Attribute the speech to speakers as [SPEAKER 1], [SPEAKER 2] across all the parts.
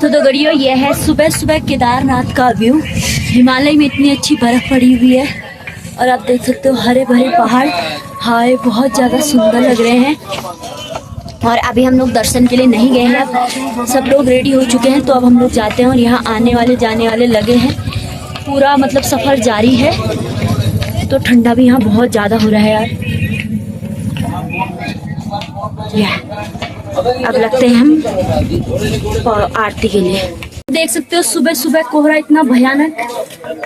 [SPEAKER 1] तो दगड़ियों, ये है सुबह सुबह केदारनाथ का व्यू। हिमालय में इतनी अच्छी बर्फ पड़ी हुई है और आप देख सकते हो हरे भरे पहाड़। हाय, बहुत ज़्यादा सुंदर लग रहे हैं। और अभी हम लोग दर्शन के लिए नहीं गए हैं, अब सब लोग रेडी हो चुके हैं, तो अब हम लोग जाते हैं। और यहाँ आने वाले जाने वाले लगे हैं, पूरा मतलब सफ़र जारी है। तो ठंडा भी यहाँ बहुत ज़्यादा हो रहा है यार। अब लगते हैं हम आरती के लिए। देख सकते हो सुबह सुबह कोहरा इतना भयानक,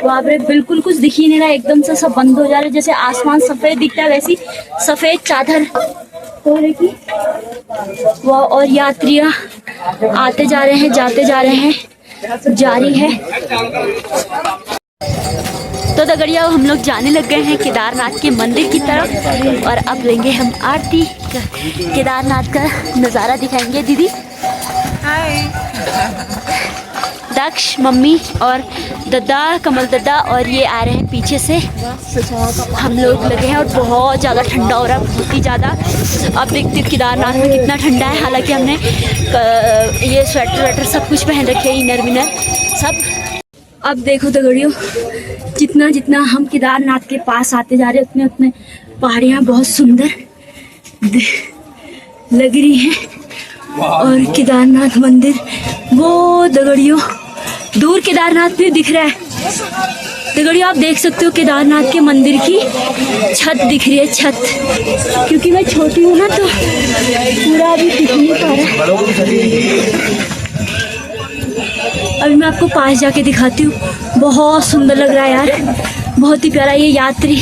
[SPEAKER 1] वहाँ पे बिल्कुल कुछ दिख ही नहीं रहा, एकदम से सब बंद हो जा रहा है। जैसे आसमान सफेद दिखता है वैसी सफेद चादर कोहरे की। वह और यात्रियाँ आते जा रहे हैं, जाते जा रहे हैं, जारी है। तो दगड़िया, हम लोग जाने लग गए हैं केदारनाथ के मंदिर की तरफ और अब लेंगे हम आरती। केदारनाथ का नज़ारा दिखाएंगे दीदी।
[SPEAKER 2] हाय।
[SPEAKER 1] दक्ष, मम्मी और दद्दा, कमल दद्दा, और ये आ रहे हैं पीछे से। हम लोग लगे हैं और बहुत ज़्यादा ठंडा हो रहा है, बहुत ही ज़्यादा। अब देखते हैं केदारनाथ में कितना ठंडा है। हालांकि हमने ये स्वेटर वेटर सब कुछ पहन रखे, इनर विनर सब। अब देखो दगड़ियों, जितना जितना हम केदारनाथ के पास आते जा रहे हैं, उतने उतने पहाड़ियाँ बहुत सुंदर लग रही हैं। और केदारनाथ मंदिर वो दगड़ियों दूर केदारनाथ भी दिख रहा है। दगड़ियों, आप देख सकते हो केदारनाथ के मंदिर की छत दिख रही है, छत। क्योंकि मैं छोटी हूँ ना, तो पूरा अभी दिख नहीं पा रहा। अभी मैं आपको पास जाके दिखाती हूँ। बहुत सुंदर लग रहा है यार, बहुत ही प्यारा। ये यात्री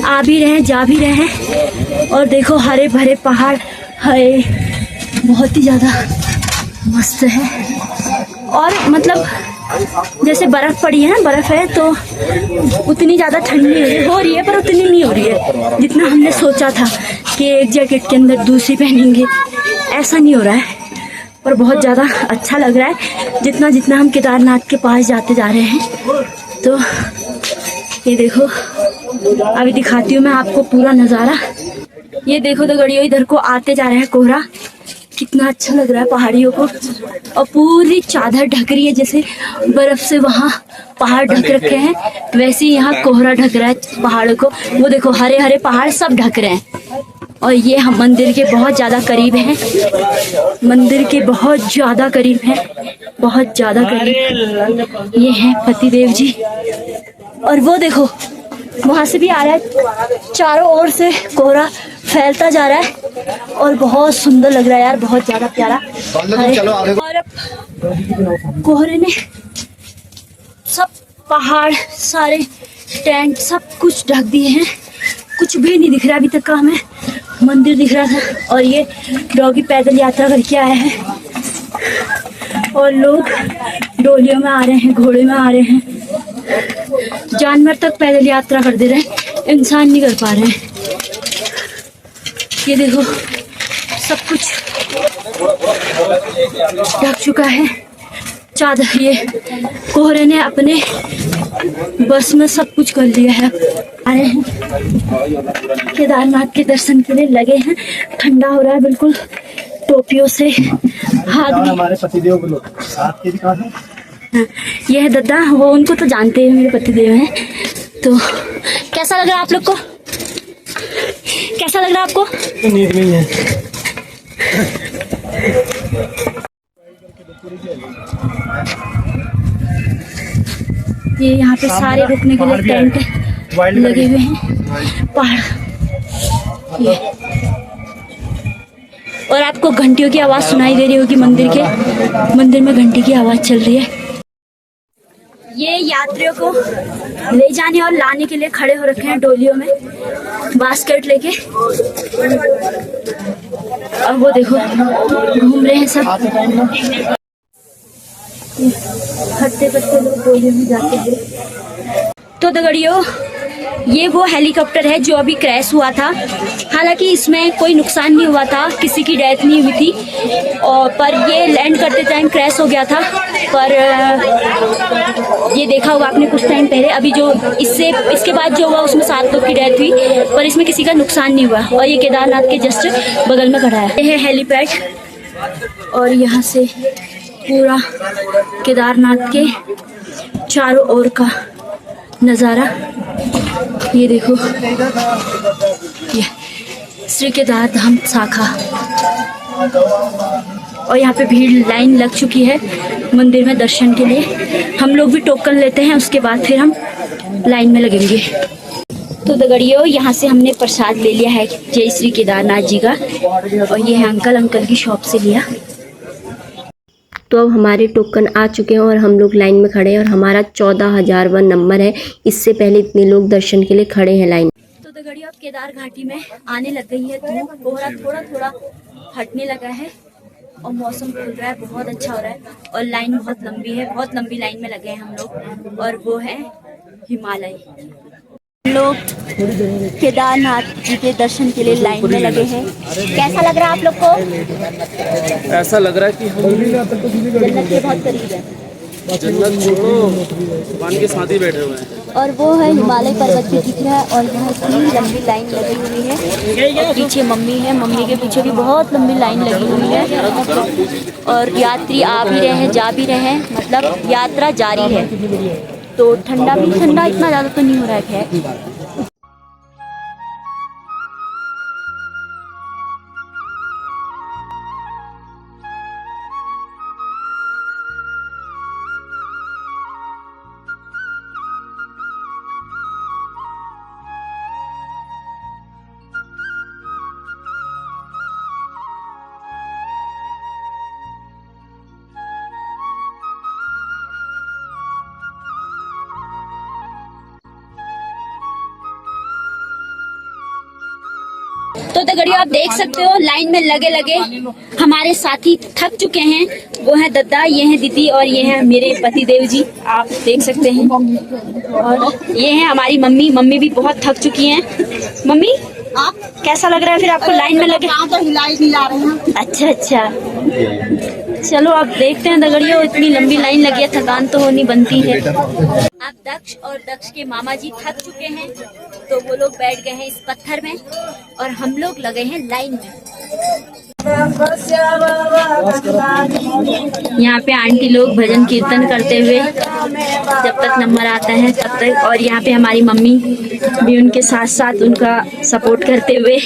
[SPEAKER 1] आ भी रहे हैं, जा भी रहे हैं। और देखो हरे भरे पहाड़, हाय, बहुत ही ज़्यादा मस्त है। और मतलब जैसे बर्फ़ पड़ी है ना, बर्फ़ है तो उतनी ज़्यादा ठंड नहीं हो रही है, पर उतनी नहीं हो रही है जितना हमने सोचा था कि एक जैकेट के अंदर दूसरी पहनेंगे। ऐसा नहीं हो रहा है, पर बहुत ज़्यादा अच्छा लग रहा है जितना जितना हम केदारनाथ के पास जाते जा रहे हैं। तो ये देखो, अभी दिखाती हूँ मैं आपको पूरा नज़ारा। ये देखो दगड़ियों, इधर को आते जा रहे हैं कोहरा, कितना अच्छा लग रहा है पहाड़ियों को। और पूरी चादर ढक रही है, जैसे बर्फ़ से वहाँ पहाड़ ढक रखे हैं, वैसे ही यहाँ कोहरा ढक रहा है पहाड़ों को। वो देखो हरे हरे पहाड़ सब ढक रहे हैं। और ये हम मंदिर के बहुत ज़्यादा करीब हैं, मंदिर के बहुत ज़्यादा करीब हैं, बहुत ज़्यादा करीब। ये हैं पतिदेव जी। और वो देखो वहाँ से भी आ रहा है, चारों ओर से कोहरा फैलता जा रहा है और बहुत सुंदर लग रहा है यार, बहुत ज़्यादा प्यारा। और अब कोहरे ने सब पहाड़, सारे टेंट, सब कुछ ढक दिए हैं, कुछ भी नहीं दिख रहा अभी तक का। हमें मंदिर दिख रहा था। और ये डॉगी पैदल यात्रा करके आया है और लोग डोलियों में आ रहे हैं, घोड़े में आ रहे हैं। जानवर तक पैदल यात्रा कर दे रहे हैं, इंसान नहीं कर पा रहे हैं। ये देखो सब कुछ ढक चुका है चादर। ये कोहरे ने अपने बस में सब कुछ कर लिया है। आ रहे हैं केदारनाथ के दर्शन के लिए, लगे हैं। ठंडा हो रहा है बिल्कुल, टोपियों से हाथ। हमारे पतिदेव को साथ के दिखा दें। ये है दद्दा, वो उनको तो जानते हैं, मेरे पतिदेव हैं। तो कैसा लग रहा है आप लोग को? कैसा लग रहा है आपको? नींद नहीं है। ये यहाँ पे सारे रुकने के लिए टेंट लगे हुए हैं, पहाड़। और आपको घंटियों की आवाज़ सुनाई दे रही होगी, मंदिर में घंटी की आवाज़ चल रही है। ये यात्रियों को ले जाने और लाने के लिए खड़े हो रखे हैं डोलियों में, बास्केट लेके। और वो देखो घूम रहे हैं सब, हटते पत्ते लोग डोलियों में जाते हैं। तो दगड़ियों, ये वो हेलीकॉप्टर है जो अभी क्रैश हुआ था। हालांकि इसमें कोई नुकसान नहीं हुआ था, किसी की डेथ नहीं हुई थी, और पर ये लैंड करते टाइम क्रैश हो गया था। पर ये देखा होगा आपने कुछ टाइम पहले, अभी जो इसके बाद जो हुआ उसमें 7 लोग की डेथ हुई, पर इसमें किसी का नुकसान नहीं हुआ। और ये केदारनाथ के जस्ट बगल में खड़ा है। ये है हेलीपैड और यहाँ से पूरा केदारनाथ के चारों ओर का नज़ारा। ये देखो, ये श्री केदार धाम शाखा। और यहाँ पे भीड़ लाइन लग चुकी है मंदिर में दर्शन के लिए। हम लोग भी टोकन लेते हैं, उसके बाद फिर हम लाइन में लगेंगे। तो दगड़ियों, यहाँ से हमने प्रसाद ले लिया है जय श्री केदारनाथ जी का, और ये है अंकल की शॉप से लिया।
[SPEAKER 2] तो अब हमारे टोकन आ चुके हैं और हम लोग लाइन में खड़े हैं और हमारा 14,001 नंबर है। इससे पहले इतने लोग दर्शन के लिए खड़े हैं लाइन।
[SPEAKER 1] तो दगड़ियों, अब केदार घाटी में आने लग गई है धूप, कोहरा थोड़ा थोड़ा हटने लगा है और मौसम खुल रहा है, बहुत अच्छा हो रहा है। और लाइन बहुत लंबी है, बहुत लंबी लाइन में लगे हैं हम लोग, और वो है हिमालय। लोग केदारनाथ जी के दर्शन के लिए लाइन में लगे हैं। कैसा लग रहा है आप लोग को?
[SPEAKER 3] ऐसा लग रहा है कि हम
[SPEAKER 1] जन्नत के बहुत करीब है।
[SPEAKER 3] जन्नत छोड़ो, भगवान के साथ ही बैठे हुए हैं।
[SPEAKER 1] और वो है हिमालय पर्वत भी दिख रहा है, और यहाँ इतनी लंबी लाइन लगी हुई है। और पीछे मम्मी है, मम्मी के पीछे भी बहुत लंबी लाइन लगी हुई है। और यात्री आ भी रहे हैं, जा भी रहे हैं, मतलब यात्रा जारी है। तो ठंडा इतना ज़्यादा तो नहीं हो रहा है। तो दगड़ियों, आप देख सकते हो लाइन में लगे लगे हमारे साथी थक चुके हैं। वो है दद्दा, ये है दीदी, और ये है मेरे पति देव जी, आप देख सकते हैं। और ये है हमारी मम्मी भी बहुत थक चुकी हैं। मम्मी, आप कैसा लग रहा है फिर आपको लाइन में लगे?
[SPEAKER 4] तो हिलाई नहीं ला रहे हैं।
[SPEAKER 1] अच्छा, चलो आप देखते हैं दगड़ियों, इतनी लंबी लाइन लगी है, थकान तो होनी बनती है। अब दक्ष और दक्ष के मामा जी थक चुके हैं, तो वो लोग बैठ गए हैं इस पत्थर में, और हम लोग लगे हैं लाइन में। यहाँ पे आंटी लोग भजन कीर्तन करते हुए जब तक नंबर आता है तब तक, और यहाँ पे हमारी मम्मी भी उनके साथ साथ उनका सपोर्ट करते हुए।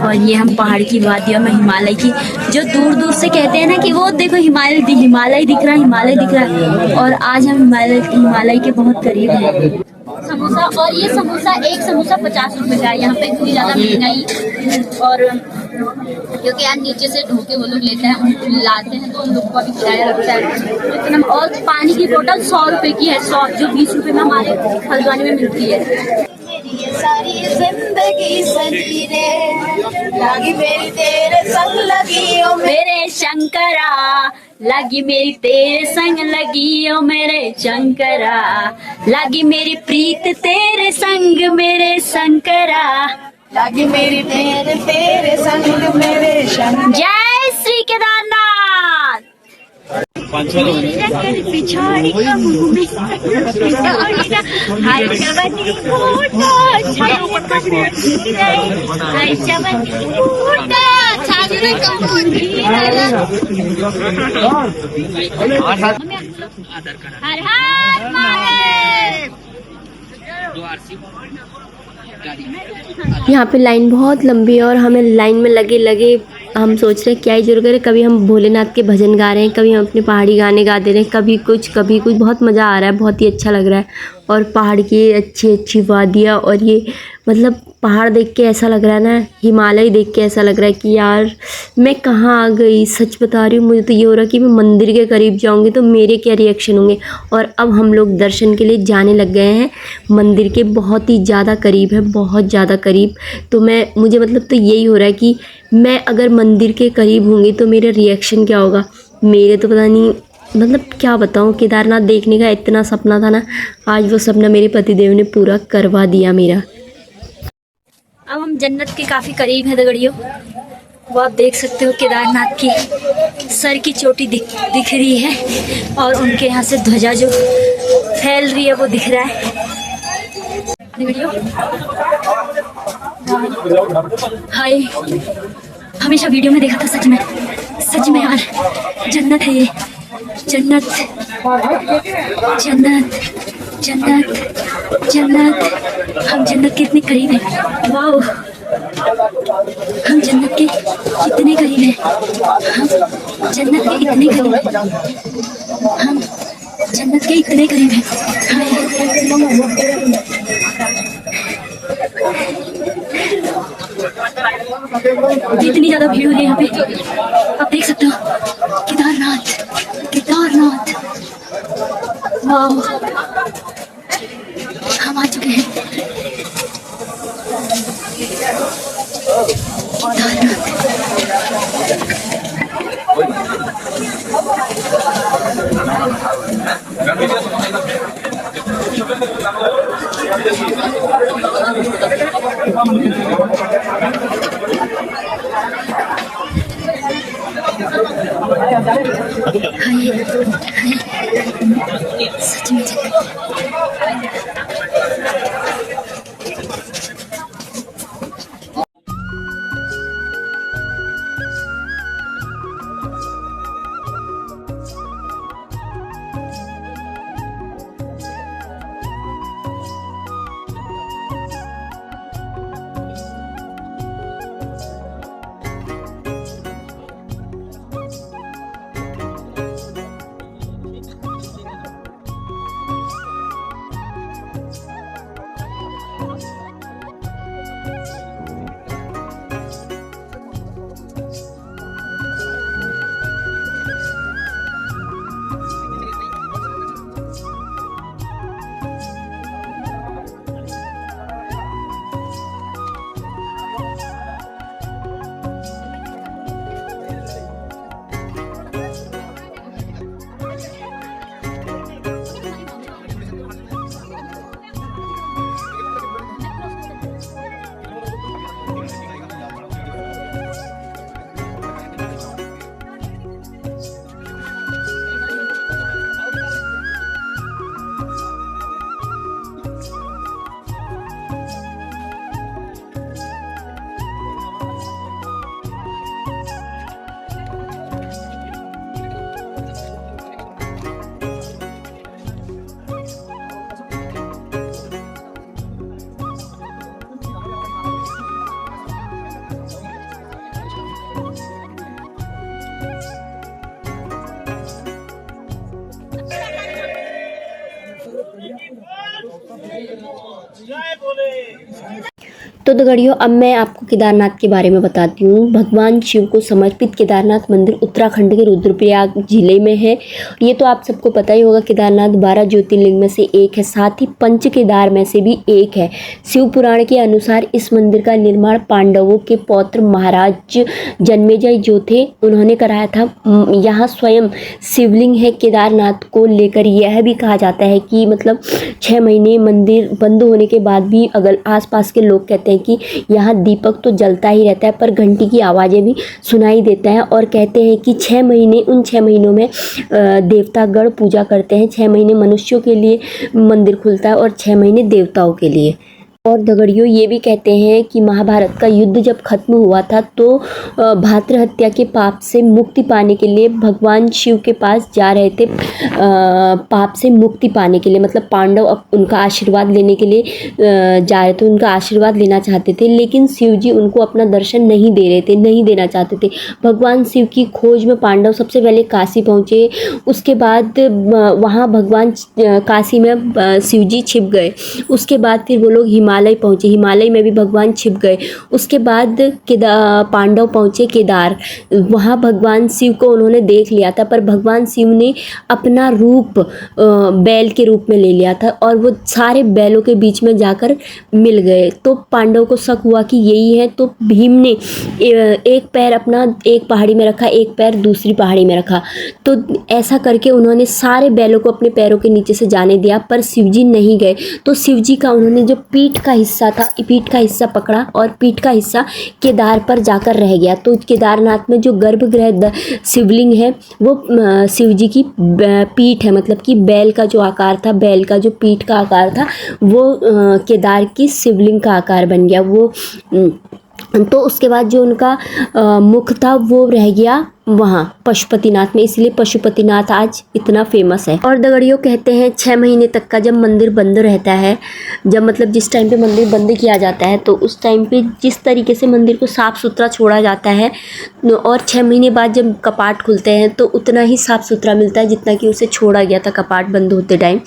[SPEAKER 1] और ये हम पहाड़ की वादियों में हिमालय की, जो दूर दूर से कहते हैं ना कि वो देखो हिमालय दिख रहा है, और आज हम हिमालय के बहुत करीब हैं। समोसा, और ये समोसा, एक समोसा 50 रुपए का है। यहाँ पे इतनी ज्यादा महंगाई, और क्योंकि यार नीचे से ढोके वो लोग लेते हैं, लाते हैं, तो उन लोग को भी किराया लगता है इतना। और पानी की बोतल 100 रुपए की है, 100, जो 20 रुपए में हमारे हल्द्वानी में मिलती है।
[SPEAKER 4] सारी जिंदगी सजी रे, लगी मेरी तेरे संग, लगी ओ
[SPEAKER 1] मेरे शंकरा, लगी मेरी तेरे संग, लगी ओ मेरे शंकरा, लगी मेरी प्रीत तेरे संग, मेरे शंकरा,
[SPEAKER 4] लगी मेरी तेरे संग, मेरे शंकर।
[SPEAKER 1] जय श्री केदारनाथ। पिछाड़ी का मुंह में हाय जवानी फूटा, हाय जवानी फूटा, छाजरे का हर हर महादेव।
[SPEAKER 2] यहाँ पे लाइन बहुत लंबी है और हमें लाइन में लगे हम सोच रहे हैं क्या ही जरूरत है, कभी हम भोलेनाथ के भजन गा रहे हैं, कभी हम अपने पहाड़ी गाने गा दे रहे हैं, कभी कुछ बहुत मज़ा आ रहा है, बहुत ही अच्छा लग रहा है। और पहाड़ की अच्छी वादियाँ, और ये मतलब पहाड़ देख के ऐसा लग रहा है ना, हिमालय देख के ऐसा लग रहा है कि यार मैं कहाँ आ गई। सच बता रही हूँ, मुझे तो ये हो रहा है कि मैं मंदिर के करीब जाऊँगी तो मेरे क्या रिएक्शन होंगे। और अब हम लोग दर्शन के लिए जाने लग गए हैं, मंदिर के बहुत ही ज़्यादा करीब है, बहुत ज़्यादा करीब। तो मुझे मतलब तो यही हो रहा है कि मैं अगर मंदिर के करीब होंगी तो मेरा रिएक्शन क्या होगा। मेरे तो पता नहीं, मतलब क्या बताऊँ, केदारनाथ देखने का इतना सपना था ना, आज वो सपना मेरे पतिदेव ने पूरा करवा दिया मेरा।
[SPEAKER 1] अब हम जन्नत के काफ़ी करीब हैं दगड़ियों। वो आप देख सकते हो केदारनाथ की सर की चोटी दिख रही है, और उनके यहाँ से ध्वजा जो फैल रही है वो दिख रहा है दगड़ियों। हाय, हमेशा वीडियो में देखा था, सच में यार जन्नत है ये, जन्नत जन्नत जन्नत जन्नत। हम जन्नत के इतने करीब हैं, वाओ, हम जन्नत के इतने करीब हैं, हम जन्नत के इतने करीब हैं, हम जन्नत के इतने करीब हैं। इतनी ज़्यादा भीड़ हो रही है यहाँ पे, आप देख सकते हो। केदारनाथ, केदारनाथ, वाह, हम आ चुके हैं सच में
[SPEAKER 2] तो दगड़ियों, अब मैं आपको केदारनाथ के बारे में बताती हूँ। भगवान शिव को समर्पित केदारनाथ मंदिर उत्तराखंड के रुद्रप्रयाग जिले में है। ये तो आप सबको पता ही होगा, केदारनाथ 12 ज्योतिर्लिंग में से एक है, साथ ही पंच केदार में से भी एक है। शिव पुराण के अनुसार इस मंदिर का निर्माण पांडवों के पौत्र महाराज जन्मेजय जो थे, उन्होंने कराया था। यहाँ स्वयं शिवलिंग है। केदारनाथ को लेकर यह भी कहा जाता है कि मतलब 6 महीने मंदिर बंद होने के बाद भी अगर आसपास के लोग कहते हैं कि यहाँ दीपक तो जलता ही रहता है, पर घंटी की आवाज़ें भी सुनाई देता है। और कहते हैं कि 6 महीने, उन 6 महीनों में देवतागण पूजा करते हैं। 6 महीने मनुष्यों के लिए मंदिर खुलता है और 6 महीने देवताओं के लिए। और दगड़ियों, ये भी कहते हैं कि महाभारत का युद्ध जब खत्म हुआ था तो भातृ हत्या के पाप से मुक्ति पाने के लिए भगवान शिव के पास जा रहे थे, पाप से मुक्ति पाने के लिए। मतलब पांडव उनका आशीर्वाद लेने के लिए जा रहे थे, उनका आशीर्वाद लेना चाहते थे, लेकिन शिव जी उनको अपना दर्शन नहीं दे रहे थे, नहीं देना चाहते थे। भगवान शिव की खोज में पांडव सबसे पहले काशी पहुँचे। उसके बाद वहाँ भगवान काशी में शिव जी छिप गए। उसके बाद फिर वो लोग हिमालय पहुँचे, हिमालय में भी भगवान छिप गए। उसके बाद पांडव पहुँचे केदार, वहाँ भगवान शिव को उन्होंने देख लिया था, पर भगवान शिव ने अपना रूप बैल के रूप में ले लिया था और वो सारे बैलों के बीच में जाकर मिल गए। तो पांडव को शक हुआ कि यही है, तो भीम ने एक पैर अपना एक पहाड़ी में रखा, एक पैर दूसरी पहाड़ी में रखा। तो ऐसा करके उन्होंने सारे बैलों को अपने पैरों के नीचे से जाने दिया, पर शिवजी नहीं गए। तो शिवजी का उन्होंने जो पीठ का हिस्सा था, पीठ का हिस्सा पकड़ा और पीठ का हिस्सा केदार पर जाकर रह गया। तो केदारनाथ में जो गर्भगृह शिवलिंग है वो शिव जी की पीठ है, मतलब कि बैल का जो आकार था, बैल का जो पीठ का आकार था वो केदार की शिवलिंग का आकार बन गया। वो तो उसके बाद जो उनका मुख था वो रह गया वहाँ पशुपतिनाथ में, इसलिए पशुपतिनाथ आज इतना फेमस है। और दगड़ियों कहते हैं 6 महीने तक का जब मंदिर बंद रहता है, जब मतलब जिस टाइम पे मंदिर बंद किया जाता है तो उस टाइम पे जिस तरीके से मंदिर को साफ़ सुथरा छोड़ा जाता है और 6 महीने बाद जब कपाट खुलते हैं तो उतना ही साफ़ सुथरा मिलता है जितना कि उसे छोड़ा गया था कपाट बंद होते टाइम।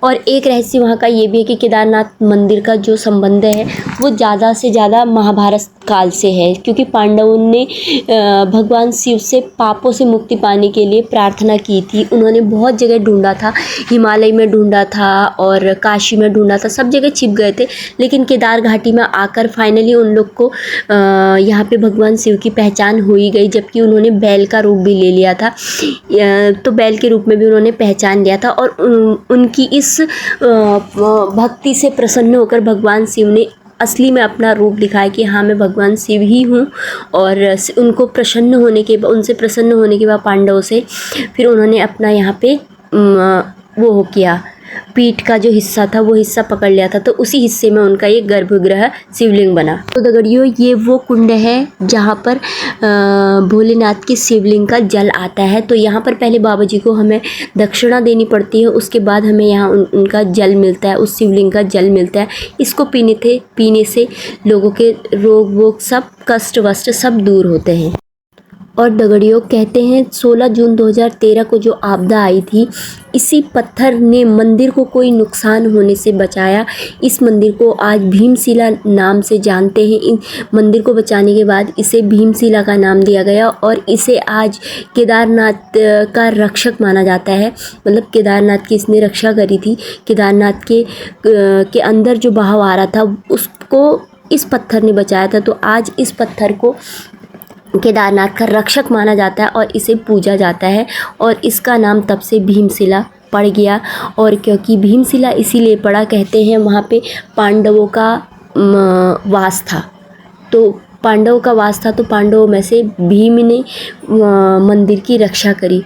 [SPEAKER 2] और एक रहस्य वहाँ का ये भी है कि केदारनाथ मंदिर का जो संबंध है वो ज़्यादा से ज़्यादा महाभारत काल से है, क्योंकि पांडवों ने भगवान शिव से पापों से मुक्ति पाने के लिए प्रार्थना की थी। उन्होंने बहुत जगह ढूंढा था, हिमालय में ढूंढा था और काशी में ढूंढा था, सब जगह छिप गए थे, लेकिन केदार घाटी में आकर फाइनली उन लोग को यहाँ पे भगवान शिव की पहचान हो ही गई, जबकि उन्होंने बैल का रूप भी ले लिया था। तो बैल के रूप में भी उन्होंने पहचान लिया था और उनकी इस भक्ति से प्रसन्न होकर भगवान शिव ने असली में अपना रूप दिखाया कि हाँ मैं भगवान शिव ही हूँ। और उनसे प्रसन्न होने के बाद पांडवों से फिर उन्होंने अपना यहाँ पे वो किया, पीठ का जो हिस्सा था वो हिस्सा पकड़ लिया था, तो उसी हिस्से में उनका ये गर्भगृह शिवलिंग बना। तो दगड़ियों ये वो कुंड है जहाँ पर भोलेनाथ की शिवलिंग का जल आता है। तो यहाँ पर पहले बाबा जी को हमें दक्षिणा देनी पड़ती है, उसके बाद हमें यहाँ उनका जल मिलता है, उस शिवलिंग का जल मिलता है। इसको पीने से लोगों के रोग वोग सब कष्ट वष्ट सब दूर होते हैं। और दगड़ियों कहते हैं 16 जून 2013 को जो आपदा आई थी, इसी पत्थर ने मंदिर को कोई नुकसान होने से बचाया। इस मंदिर को आज भीमशिला नाम से जानते हैं। इन मंदिर को बचाने के बाद इसे भीमशिला का नाम दिया गया और इसे आज केदारनाथ का रक्षक माना जाता है। मतलब केदारनाथ की इसने रक्षा करी थी। केदारनाथ के अंदर जो बहाव आ रहा था उसको इस पत्थर ने बचाया था। तो आज इस पत्थर को केदारनाथ का रक्षक माना जाता है और इसे पूजा जाता है और इसका नाम तब से भीमशिला पड़ गया। और क्योंकि भीमशिला इसीलिए पड़ा, कहते हैं वहाँ पे पांडवों का वास था, तो पांडवों में से भीम ने मंदिर की रक्षा करी।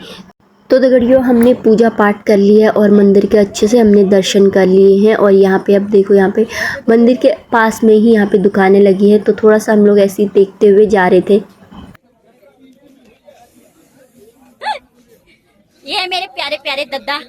[SPEAKER 2] तो दगड़ियों हमने पूजा पाठ कर लिया है और मंदिर के अच्छे से हमने दर्शन कर लिए हैं। और यहाँ पे अब देखो, यहाँ पे मंदिर के पास में ही यहाँ पे दुकानें लगी हैं, तो थोड़ा सा हम लोग ऐसे ही देखते हुए जा रहे थे।
[SPEAKER 1] ये है मेरे प्यारे प्यारे दद्दा।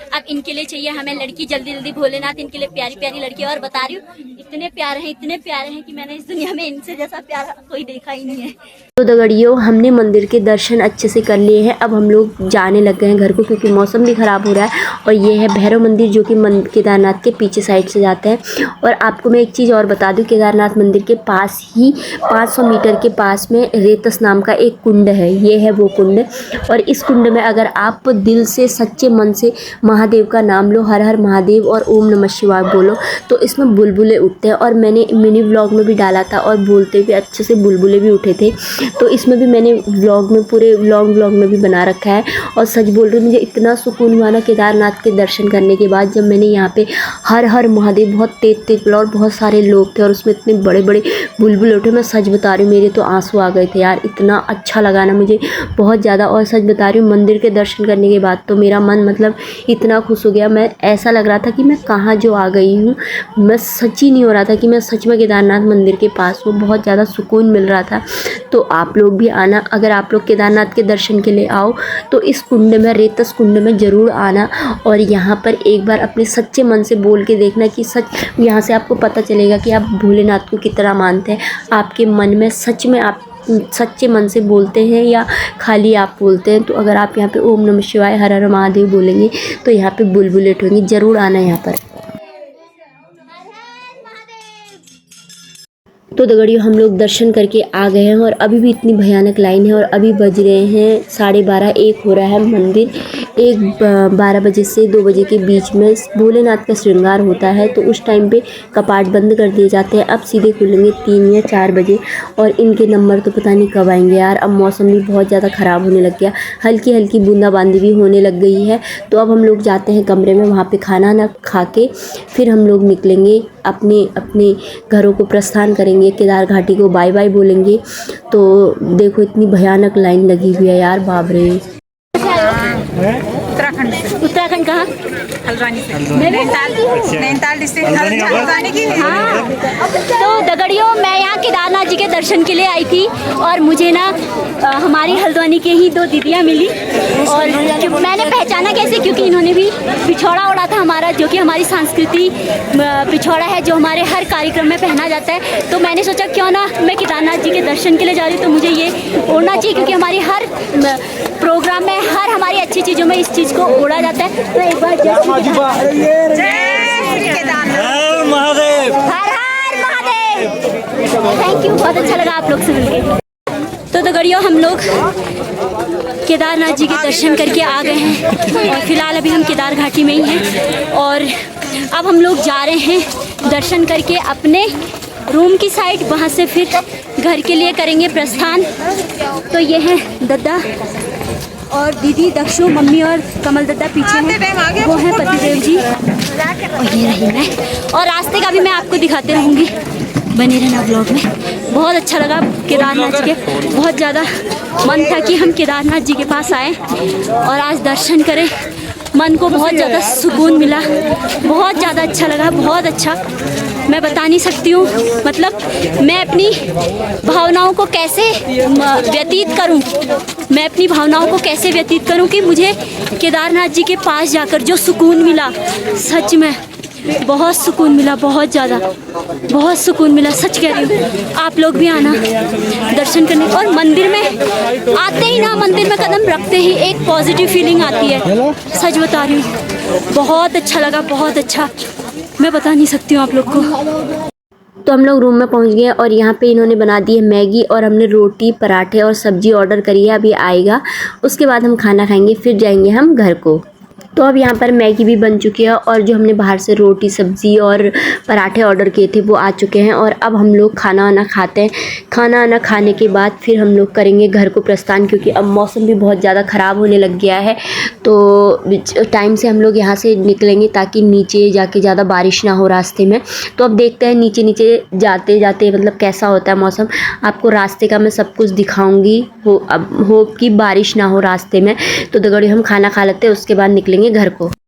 [SPEAKER 1] अब इनके लिए चाहिए हमें लड़की, जल्दी जल्दी भोलेनाथ इनके लिए प्यारी प्यारी लड़की। और बता रही हूँ इतने प्यारे हैं कि मैंने इस दुनिया में इनसे जैसा प्यारा कोई देखा ही नहीं है।
[SPEAKER 2] तो दगड़ियों हमने मंदिर के दर्शन अच्छे से कर लिए हैं। अब हम लोग जाने लग गए हैं घर को, क्योंकि मौसम भी ख़राब हो रहा है। और ये है भैरव मंदिर जो कि केदारनाथ के पीछे साइड से जाता है। और आपको मैं एक चीज़ और बता दूं, केदारनाथ मंदिर के पास ही 500 मीटर के पास में रेतस नाम का एक कुंड है। ये है वो कुंड। और इस कुंड में अगर आप दिल से सच्चे मन से महादेव का नाम लो, हर हर महादेव और ओम नमः शिवाय बोलो, तो इसमें बुलबुले उठते हैं। और मैंने मिनी व्लॉग में भी डाला था और बोलते हुए अच्छे से बुलबुले भी उठे थे। तो इसमें भी मैंने व्लॉग में पूरे व्लॉग में भी बना रखा है। और सच बोल रही हूँ, मुझे इतना सुकून हुआ ना केदारनाथ के दर्शन करने के बाद, जब मैंने यहाँ पे हर हर महादेव बहुत तेज बोला और बहुत सारे लोग थे और उसमें इतने बड़े बड़े बुलबुल उठे। मैं सच बता रही हूँ, मेरे तो आंसू आ गए थे यार, इतना अच्छा लगा ना मुझे बहुत ज़्यादा। और सच बता रही हूँ, मंदिर के दर्शन करने के बाद तो मेरा मन मतलब इतना खुश हो गया। मैं ऐसा लग रहा था कि मैं कहाँ जो आ गई हूँ। मैं सच ही नहीं हो रहा था कि मैं सच में केदारनाथ मंदिर के पास हूँ। बहुत ज़्यादा सुकून मिल रहा था। तो आप लोग भी आना, अगर आप लोग केदारनाथ के दर्शन के लिए आओ तो इस कुंड में, रेतस कुंड में ज़रूर आना। और यहाँ पर एक बार अपने सच्चे मन से बोल के देखना कि सच, यहाँ से आपको पता चलेगा कि आप भोलेनाथ को कितना मानते हैं। आपके मन में सच में आप सच्चे मन से बोलते हैं या खाली आप बोलते हैं। तो अगर आप यहाँ पे ओम नमः शिवाय हर हर महादेव बोलेंगे तो यहाँ पे बुलबुलें उठेंगी। ज़रूर आना यहाँ पर। तो दगड़ियों हम लोग दर्शन करके आ गए हैं और अभी भी इतनी भयानक लाइन है और अभी बज रहे हैं 12:30 1 हो रहा है। मंदिर 12 बजे से 2 बजे के बीच में भोलेनाथ का श्रृंगार होता है, तो उस टाइम पे कपाट बंद कर दिए जाते हैं। अब सीधे खुलेंगे 3 या 4 बजे और इनके नंबर तो पता नहीं कब आएंगे यार। अब मौसम भी बहुत ज़्यादा ख़राब होने लग गया, हल्की हल्की बूंदाबांदी भी होने लग गई है। तो अब हम लोग जाते हैं कमरे में, वहाँ पे खाना ना खा के फिर हम लोग निकलेंगे, अपने अपने घरों को प्रस्थान करेंगे, केदार घाटी को बाय बाय बोलेंगे। तो देखो इतनी भयानक लाइन लगी हुई है यार, बाप रे।
[SPEAKER 5] उत्तराखंड से।
[SPEAKER 1] उत्तराखंड कहाँ?
[SPEAKER 5] हल्द्वानी से। नैनीताल डिस्ट्रिक्ट हल्द्वानी की।
[SPEAKER 1] हाँ, तो दगड़ियों मैं यहाँ केदारनाथ जी के दर्शन के लिए आई थी और मुझे ना हमारी हल्द्वानी के ही 2 दीदियाँ मिली और मैंने पहचाना कैसे, क्योंकि इन्होंने भी पिछौड़ा ओढ़ा था हमारा, जो कि हमारी संस्कृति पिछौड़ा है जो हमारे हर कार्यक्रम में पहना जाता है। तो मैंने सोचा क्यों ना मैं केदारनाथ जी के दर्शन के लिए जा रही हूँ तो मुझे ये ओढ़ना चाहिए, क्योंकि हमारी हर प्रोग्राम में, हर हमारी अच्छी चीज़ों में इस चीज़ को ओढ़ा जाता है। तो एक बार
[SPEAKER 3] महादेव,
[SPEAKER 1] हर हर महादेव। थैंक यू, बहुत अच्छा लगा आप लोग से मिलके। तो दगड़ियों हम लोग केदारनाथ जी के दर्शन करके आ गए हैं और फिलहाल अभी हम केदार घाटी में ही हैं और अब हम लोग जा रहे हैं दर्शन करके अपने रूम की साइड, वहाँ से फिर घर के लिए करेंगे प्रस्थान। तो ये हैं दद्दा और दीदी, दक्षु, मम्मी और कमल दद्दा पीछे हैं, वो हैं पतिदेव जी और ये रही मैं। और रास्ते का भी मैं आपको दिखाते रहूँगी, बने रहना ब्लॉग में। बहुत अच्छा लगा केदारनाथ जी के, बहुत ज़्यादा मन था कि हम केदारनाथ जी के पास आए और आज दर्शन करें। मन को बहुत ज़्यादा सुकून मिला, बहुत ज़्यादा अच्छा लगा, बहुत अच्छा। मैं बता नहीं सकती हूँ, मतलब मैं अपनी भावनाओं को कैसे व्यतीत करूँ, मैं अपनी भावनाओं को कैसे व्यतीत करूँ कि मुझे केदारनाथ जी के पास जाकर जो सुकून मिला, सच में बहुत सुकून मिला, बहुत ज़्यादा, बहुत सुकून मिला, सच कह रही हूँ। आप लोग भी आना दर्शन करने। और मंदिर में आते ही ना, मंदिर में कदम रखते ही एक पॉजिटिव फीलिंग आती है, सच बता रही हूँ। बहुत अच्छा लगा, बहुत अच्छा, मैं बता नहीं सकती हूँ आप लोग को।
[SPEAKER 2] तो हम लोग रूम में पहुंच गए और यहाँ पे इन्होंने बना दी है मैगी और हमने रोटी, पराठे और सब्जी ऑर्डर करी है, अभी आएगा। उसके बाद हम खाना खाएंगे, फिर जाएंगे हम घर को। तो अब यहाँ पर मैगी भी बन चुकी है और जो हमने बाहर से रोटी, सब्ज़ी और पराठे ऑर्डर किए थे वो आ चुके हैं। और अब हम लोग खाना वाना खाते हैं। खाना वाना खाने के बाद फिर हम लोग करेंगे घर को प्रस्थान, क्योंकि अब मौसम भी बहुत ज़्यादा ख़राब होने लग गया है। तो टाइम से हम लोग यहाँ से निकलेंगे ताकि नीचे जाके ज़्यादा बारिश ना हो रास्ते में। तो अब देखते हैं नीचे नीचे जाते जाते मतलब कैसा होता है मौसम। आपको रास्ते का मैं सब कुछ दिखाऊँगी, अब होप कि बारिश ना हो रास्ते में। तो दगड़ियों हम खाना खा लेते हैं, उसके बाद निकलेंगे घर को।